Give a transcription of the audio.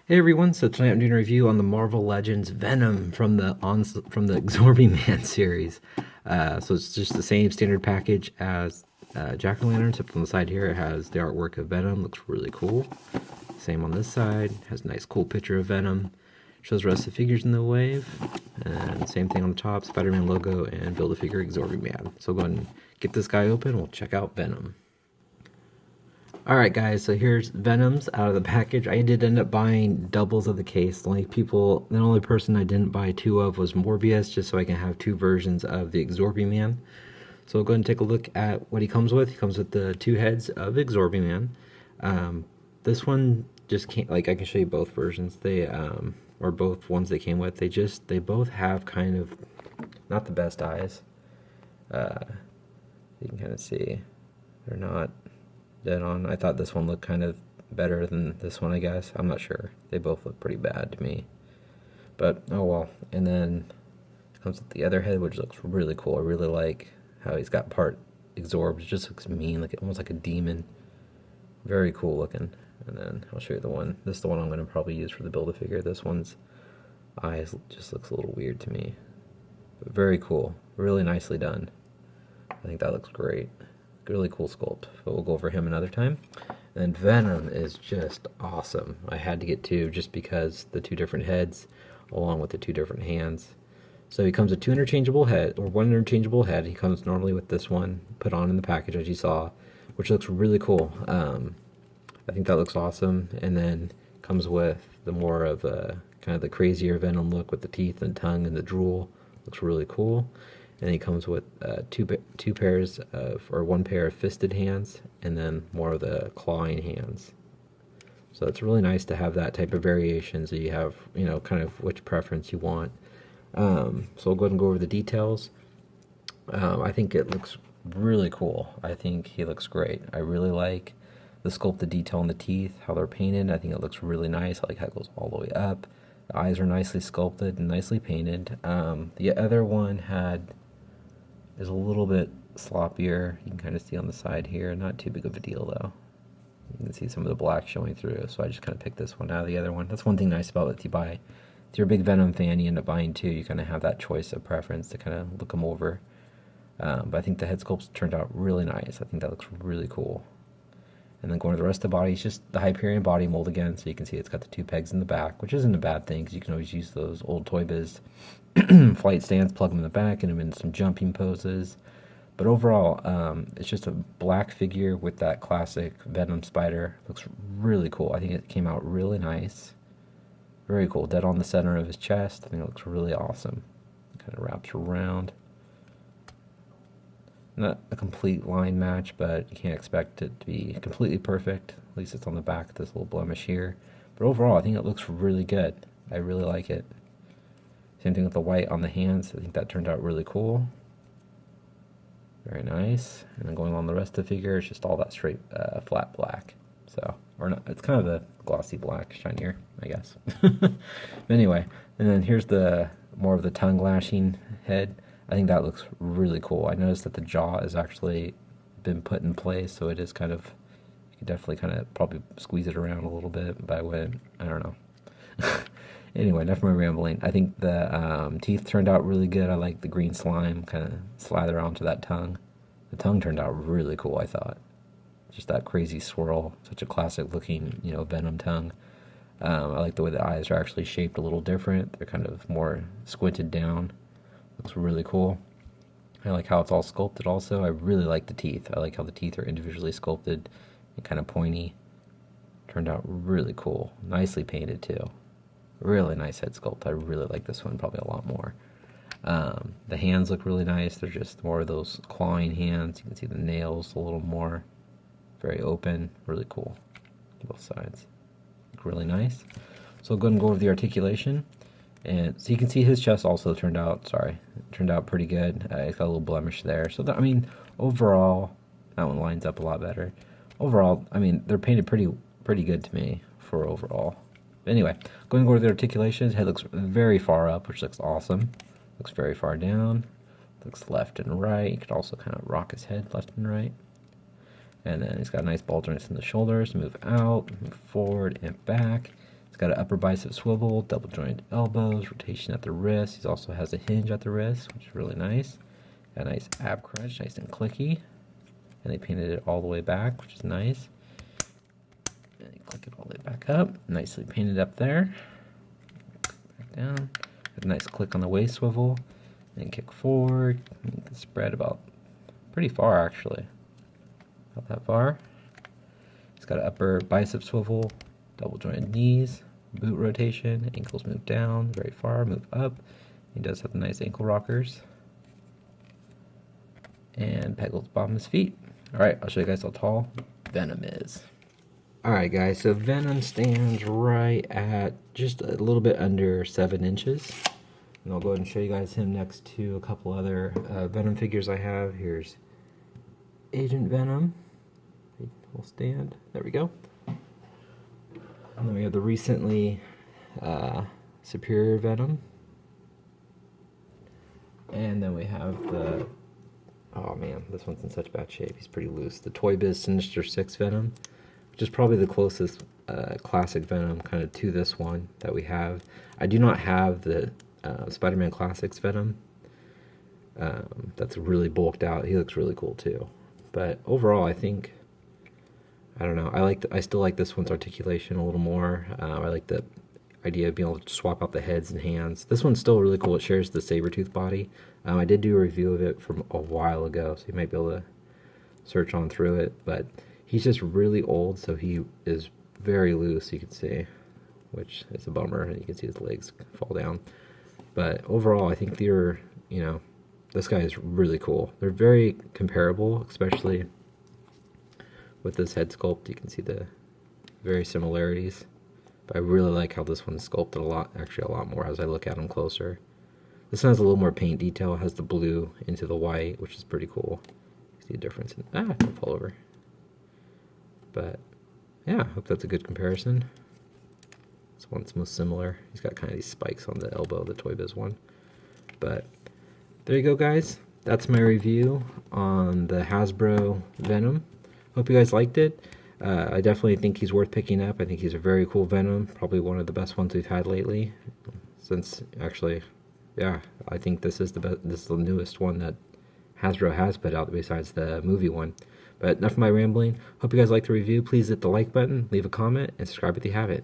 Hey everyone, so tonight I'm doing a review on the Marvel Legends Venom from the Exorbi Man series. So it's just the same standard package as Jack-o'-lantern, except on the side here it has the artwork of Venom, looks really cool. Same on this side, has a nice cool picture of Venom. Shows the rest of the figures in the wave, and same thing on the top, Spider-Man logo and Build-A-Figure Exorbi Man. So go ahead and get this guy open, we'll check out Venom. Alright guys, so here's Venoms out of the package. I did end up buying doubles of the case. The only person I didn't buy two of was Morbius, just so I can have two versions of the Exorbi Man. So we'll go ahead and take a look at what he comes with. He comes with the two heads of Exorbi Man. This one just can't, I can show you both versions. Or both ones they came with. They both have kind of, not the best eyes. You can kind of see, they're not dead on. I thought this one looked kind of better than this one, I guess. I'm not sure. They both look pretty bad to me. But, oh well. And then it comes with the other head, which looks really cool. I really like how he's got part absorbed. It just looks mean, almost like a demon. Very cool looking. And then I'll show you the one. This is the one I'm going to probably use for the Build-A-Figure. This one's eyes just looks a little weird to me. But very cool. Really nicely done. I think that looks great. Really cool sculpt, but we'll go over him another time. And Venom is just awesome. I had to get two just because the two different heads along with the two different hands. So he comes with two interchangeable head, or one interchangeable head. He comes normally with this one put on in the package as you saw, which looks really cool. I think that looks awesome. And then comes with the more of a kind of the crazier Venom look with the teeth and tongue and the drool. Looks really cool. And he comes with two pairs of, or one pair of fisted hands, and then more of the clawing hands. So it's really nice to have that type of variation, so you have, kind of which preference you want. So we'll go ahead and go over the details. I think it looks really cool. I think he looks great. I really like the sculpted detail on the teeth, how they're painted. I think it looks really nice. I like how it goes all the way up. The eyes are nicely sculpted and nicely painted. The other one is a little bit sloppier. You can kind of see on the side here. Not too big of a deal though. You can see some of the black showing through, so I just kind of picked this one out of the other one. That's one thing nice about it. If you're a big Venom fan, you end up buying two, you kind of have that choice of preference to kind of look them over. But I think the head sculpts turned out really nice. I think that looks really cool. And then going to the rest of the body, it's just the Hyperion body mold again, so you can see it's got the two pegs in the back, which isn't a bad thing, because you can always use those old Toy Biz flight stands, plug them in the back, and them in some jumping poses. But overall, it's just a black figure with that classic Venom spider. Looks really cool. I think it came out really nice. Very cool. Dead on the center of his chest. I think it looks really awesome. It kind of wraps around. Not a complete line match, but you can't expect it to be completely perfect. At least it's on the back, this little blemish here. But overall, I think it looks really good. I really like it. Same thing with the white on the hands. I think that turned out really cool. Very nice. And then going on the rest of the figure, it's just all that straight flat black. So, or not, it's kind of a glossy black, shinier, I guess. But anyway, and then here's the more of the tongue lashing head. I think that looks really cool. I noticed that the jaw has actually been put in place, so it is kind of, you can definitely kind of probably squeeze it around a little bit, but I don't know. Anyway, enough of my rambling. I think the teeth turned out really good. I like the green slime kind of slather onto that tongue. The tongue turned out really cool, I thought. Just that crazy swirl, such a classic looking, Venom tongue. I like the way the eyes are actually shaped a little different. They're kind of more squinted down. Looks really cool. I like how it's all sculpted also. I really like the teeth. I like how the teeth are individually sculpted and kind of pointy. Turned out really cool. Nicely painted too. Really nice head sculpt. I really like this one probably a lot more. The hands look really nice. They're just more of those clawing hands. You can see the nails a little more. Very open. Really cool. Both sides. Look really nice. So I'll go ahead and go over the articulation. And so you can see his chest also turned out pretty good. It's got a little blemish there. So, overall, that one lines up a lot better. Overall, they're painted pretty good to me for overall. But anyway, going to go to the articulation. His head looks very far up, which looks awesome. Looks very far down. Looks left and right. You could also kind of rock his head left and right. And then he's got a nice ball joints in the shoulders. Move out, move forward, and back. He's got an upper bicep swivel, double jointed elbows, rotation at the wrist. He also has a hinge at the wrist, which is really nice. Got a nice ab crunch, nice and clicky. And they painted it all the way back, which is nice. And they click it all the way back up. Nicely painted up there. Back down. Got a nice click on the waist swivel. Then kick forward. You can spread about pretty far, actually. Not that far. He's got an upper bicep swivel, double jointed knees, boot rotation, ankles move down very far, move up. He does have the nice ankle rockers. And pegels bottom of his feet. Alright, I'll show you guys how tall Venom is. Alright guys, so Venom stands right at just a little bit under 7 inches. And I'll go ahead and show you guys him next to a couple other Venom figures I have. Here's Agent Venom. We'll stand. There we go. And then we have the recently Superior Venom. And then we have the, oh man, this one's in such bad shape. He's pretty loose. The Toy Biz Sinister 6 Venom, which is probably the closest classic Venom kind of to this one that we have. I do not have the Spider-Man Classics Venom. That's really bulked out. He looks really cool too. But overall, I think, I don't know, I still like this one's articulation a little more. I like the idea of being able to swap out the heads and hands. This one's still really cool. It shares the Sabretooth body. I did do a review of it from a while ago, so you might be able to search on through it. But he's just really old, so he is very loose, you can see, which is a bummer. And you can see his legs fall down. But overall, I think they're, you know, this guy is really cool. They're very comparable, especially with this head sculpt. You can see the very similarities. But I really like how this one's sculpted a lot, actually a lot more as I look at them closer. This one has a little more paint detail. It has the blue into the white, which is pretty cool. You see a difference in, don't fall over. But yeah, I hope that's a good comparison. This one's most similar. He's got kind of these spikes on the elbow, the Toy Biz one. But there you go, guys. That's my review on the Hasbro Venom. Hope you guys liked it. I definitely think he's worth picking up. I think he's a very cool Venom. Probably one of the best ones we've had lately. Since, actually, yeah, I think this is the best. This is the newest one that Hasbro has put out besides the movie one. But enough of my rambling. Hope you guys liked the review. Please hit the like button, leave a comment, and subscribe if you have it.